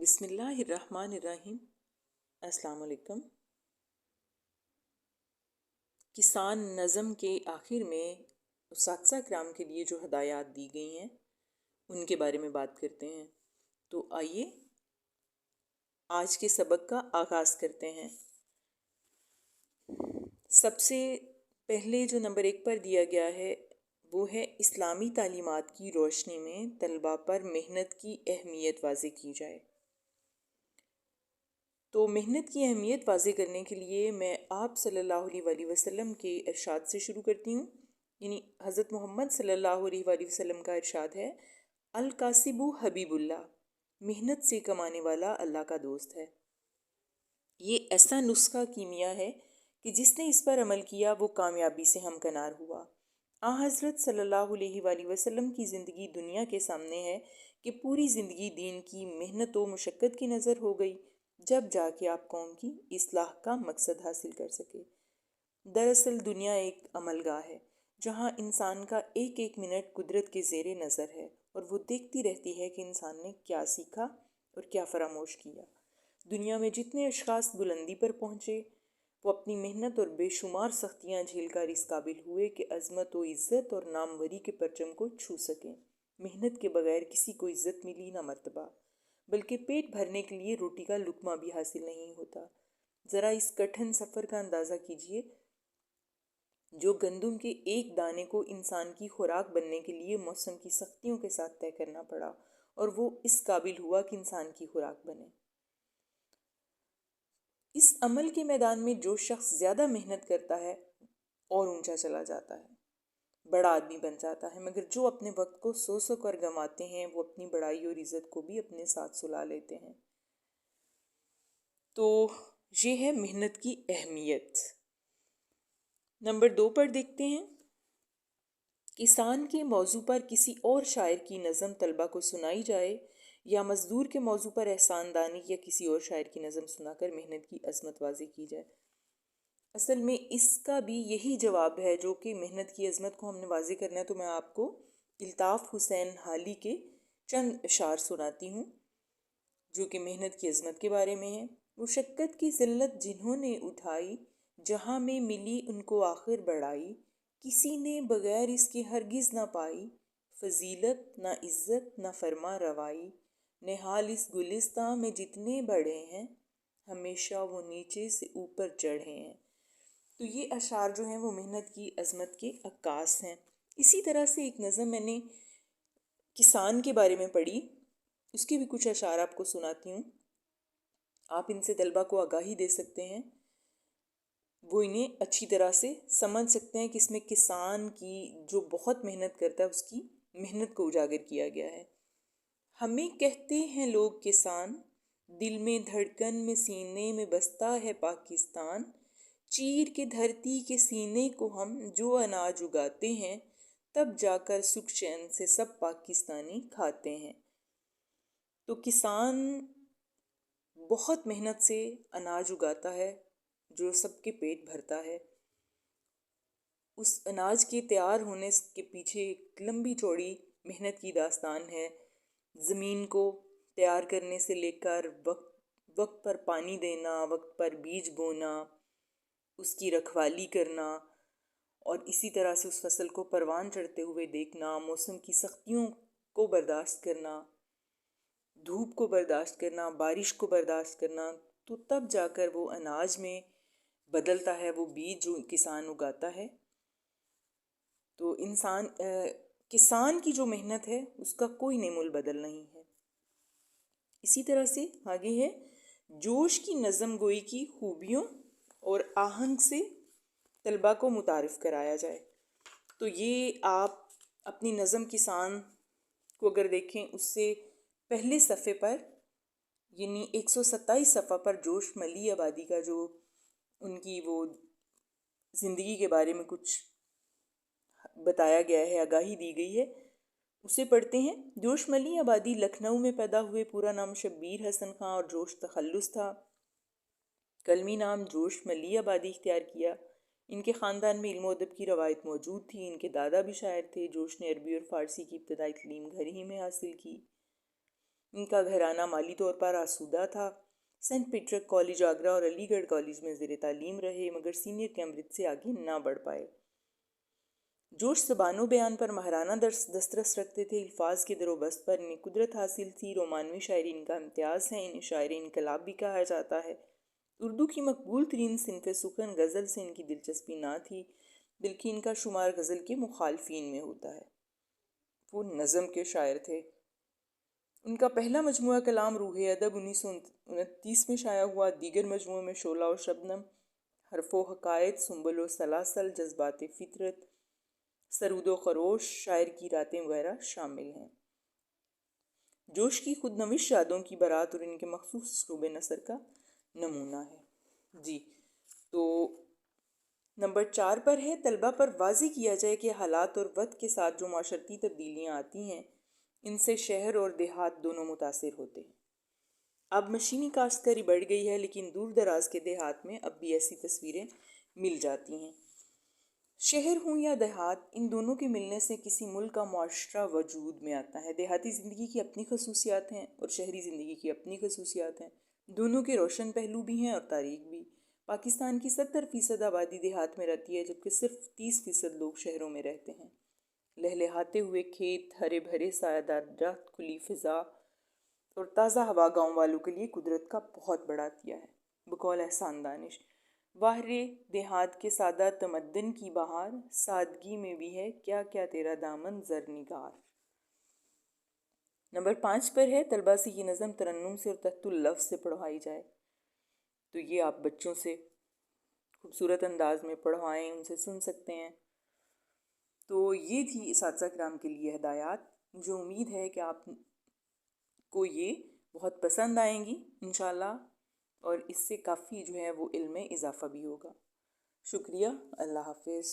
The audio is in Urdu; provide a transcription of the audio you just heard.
بسم اللہ الرحمن الرحیم۔ السلام علیکم۔ کسان نظم کے آخر میں اساتذہ کرام کے لیے جو ہدایات دی گئی ہیں ان کے بارے میں بات کرتے ہیں۔ تو آئیے آج کے سبق کا آغاز کرتے ہیں۔ سب سے پہلے جو نمبر 1 پر دیا گیا ہے وہ ہے اسلامی تعلیمات کی روشنی میں طلباء پر محنت کی اہمیت واضح کی جائے۔ تو محنت کی اہمیت واضح کرنے کے لیے میں آپ صلی اللہ علیہ وآلہ وسلم کے ارشاد سے شروع کرتی ہوں، یعنی حضرت محمد صلی اللہ علیہ وآلہ وسلم کا ارشاد ہے، الکاسب حبیب اللہ، محنت سے کمانے والا اللہ کا دوست ہے۔ یہ ایسا نسخہ کیمیا ہے کہ جس نے اس پر عمل کیا وہ کامیابی سے ہمکنار ہوا۔ حضرت صلی اللہ علیہ وآلہ وسلم کی زندگی دنیا کے سامنے ہے کہ پوری زندگی دین کی محنت و مشقت کی نظر ہو گئی، جب جا کے آپ قوم کی اصلاح کا مقصد حاصل کر سکے۔ دراصل دنیا ایک عمل گاہ ہے جہاں انسان کا ایک ایک منٹ قدرت کے زیر نظر ہے اور وہ دیکھتی رہتی ہے کہ انسان نے کیا سیکھا اور کیا فراموش کیا۔ دنیا میں جتنے اشخاص بلندی پر پہنچے وہ اپنی محنت اور بے شمار سختیاں جھیل کر اس قابل ہوئے کہ عظمت و عزت اور ناموری کے پرچم کو چھو سکیں۔ محنت کے بغیر کسی کو عزت ملی نہ مرتبہ، بلکہ پیٹ بھرنے کے لیے روٹی کا لقمہ بھی حاصل نہیں ہوتا۔ ذرا اس کٹھن سفر کا اندازہ کیجئے جو گندم کے ایک دانے کو انسان کی خوراک بننے کے لیے موسم کی سختیوں کے ساتھ طے کرنا پڑا اور وہ اس قابل ہوا کہ انسان کی خوراک بنے۔ اس عمل کے میدان میں جو شخص زیادہ محنت کرتا ہے اور اونچا چلا جاتا ہے، بڑا آدمی بن جاتا ہے، مگر جو اپنے وقت کو سو کر گنواتے ہیں وہ اپنی بڑائی اور عزت کو بھی اپنے ساتھ سلا لیتے ہیں۔ تو یہ ہے محنت کی اہمیت۔ نمبر 2 پر دیکھتے ہیں، کسان کے موضوع پر کسی اور شاعر کی نظم طلبہ کو سنائی جائے یا مزدور کے موضوع پر احسان دانی یا کسی اور شاعر کی نظم سنا کر محنت کی عظمت واضح کی جائے۔ اصل میں اس کا بھی یہی جواب ہے جو کہ محنت کی عظمت کو ہم نے واضح کرنا ہے، تو میں آپ کو الطاف حسین حالی کے چند اشعار سناتی ہوں جو کہ محنت کی عظمت کے بارے میں ہیں۔ مشقت کی ذلت جنہوں نے اٹھائی، جہاں میں ملی ان کو آخر بڑائی، کسی نے بغیر اس کے ہرگز نہ پائی، فضیلت نہ عزت نہ فرما روائی، نہال اس گلستاں میں جتنے بڑھے ہیں، ہمیشہ وہ نیچے سے اوپر چڑھے ہیں۔ تو یہ اشعار جو ہیں وہ محنت کی عظمت کے عکاس ہیں۔ اسی طرح سے ایک نظم میں نے کسان کے بارے میں پڑھی، اس کے بھی کچھ اشعار آپ کو سناتی ہوں، آپ ان سے طلبہ کو آگاہی دے سکتے ہیں، وہ انہیں اچھی طرح سے سمجھ سکتے ہیں کہ اس میں کسان کی جو بہت محنت کرتا ہے اس کی محنت کو اجاگر کیا گیا ہے۔ ہمیں کہتے ہیں لوگ کسان، دل میں دھڑکن میں سینے میں بستا ہے پاکستان، چیر کے دھرتی کے سینے کو ہم جو اناج اگاتے ہیں، تب جا کر سکھ چین سے سب پاکستانی کھاتے ہیں۔ تو کسان بہت محنت سے اناج اگاتا ہے جو سب کے پیٹ بھرتا ہے۔ اس اناج کے تیار ہونے کے پیچھے ایک لمبی چوڑی محنت کی داستان ہے۔ زمین کو تیار کرنے سے لے کر وقت پر پانی دینا، وقت پر بیج بونا، اس کی رکھوالی کرنا اور اسی طرح سے اس فصل کو پروان چڑھتے ہوئے دیکھنا، موسم کی سختیوں کو برداشت کرنا، دھوپ کو برداشت کرنا، بارش کو برداشت کرنا، تو تب جا کر وہ اناج میں بدلتا ہے، وہ بیج جو کسان اگاتا ہے۔ تو کسان کی جو محنت ہے اس کا کوئی نعم البدل نہیں ہے۔ اسی طرح سے آگے ہے، جوش کی نظم گوئی کی خوبیوں اور آہنگ سے طلبہ کو متعارف کرایا جائے۔ تو یہ آپ اپنی نظم کسان کو اگر دیکھیں، اس سے پہلے صفحے پر یعنی 127 صفحہ پر جوش ملی آبادی کا جو ان کی وہ زندگی کے بارے میں کچھ بتایا گیا ہے، آگاہی دی گئی ہے، اسے پڑھتے ہیں۔ جوش ملی آبادی لکھنؤ میں پیدا ہوئے، پورا نام شبیر حسن خان اور جوش تخلص تھا، کلمی نام جوش ملی آبادی اختیار کیا۔ ان کے خاندان میں علم و ادب کی روایت موجود تھی، ان کے دادا بھی شاعر تھے۔ جوش نے عربی اور فارسی کی ابتدائی تعلیم گھر ہی میں حاصل کی۔ ان کا گھرانہ مالی طور پر آسودہ تھا۔ سینٹ پیٹرک کالج آگرہ اور علی گڑھ کالج میں زیر تعلیم رہے، مگر سینئر کیمبرج سے آگے نہ بڑھ پائے۔ جوش زبان و بیان پر ماہرانہ دسترس رکھتے تھے، الفاظ کے در و بست پر انہیں قدرت حاصل تھی۔ رومانوی شاعری ان کا امتیاز ہے، انہیں شاعر انقلاب بھی کہا جاتا ہے۔ اردو کی مقبول ترین صنف سخن غزل سے ان کی دلچسپی نہ تھی، بلکہ ان کا شمار غزل کے مخالفین میں ہوتا ہے۔ وہ نظم کے شاعر تھے۔ ان کا پہلا مجموعہ کلام روح ادب 1929 میں شائع ہوا۔ دیگر مجموعوں میں شعلہ و شبنم، حرف و حقائق، سنبل و سلاسل، جذبات فطرت، سرود و خروش، شاعر کی راتیں وغیرہ شامل ہیں۔ جوش کی خود نوش یادوں کی بارات اور ان کے مخصوص اسلوب نثر کا نمونہ ہے۔ جی تو نمبر 4 پر ہے، طلبہ پر واضح کیا جائے کہ حالات اور وقت کے ساتھ جو معاشرتی تبدیلیاں آتی ہیں ان سے شہر اور دیہات دونوں متاثر ہوتے ہیں۔ اب مشینی کاشتکاری بڑھ گئی ہے، لیکن دور دراز کے دیہات میں اب بھی ایسی تصویریں مل جاتی ہیں۔ شہر ہوں یا دیہات، ان دونوں کے ملنے سے کسی ملک کا معاشرہ وجود میں آتا ہے۔ دیہاتی زندگی کی اپنی خصوصیات ہیں اور شہری زندگی کی اپنی خصوصیات ہیں، دونوں کے روشن پہلو بھی ہیں اور تاریک بھی۔ پاکستان کی 70% آبادی دیہات میں رہتی ہے، جبکہ صرف 30% لوگ شہروں میں رہتے ہیں۔ لہلہاتے ہوئے کھیت، ہرے بھرے سایہ دار درخت، کھلی فضا اور تازہ ہوا گاؤں والوں کے لیے قدرت کا بہت بڑا عطیہ ہے۔ بقول احسان دانش، واہ رے دیہات کے سادہ تمدن کی بہار، سادگی میں بھی ہے کیا کیا تیرا دامن زر نگار۔ نمبر 5 پر ہے، طلبہ سے یہ نظم ترنم سے اور تحت اللفظ سے پڑھوائی جائے۔ تو یہ آپ بچوں سے خوبصورت انداز میں پڑھوائیں، ان سے سن سکتے ہیں۔ تو یہ تھی اساتذہ کرام کے لیے ہدایات۔ مجھے امید ہے کہ آپ کو یہ بہت پسند آئیں گی انشاءاللہ، اور اس سے کافی جو ہے وہ علم میں اضافہ بھی ہوگا۔ شکریہ، اللہ حافظ۔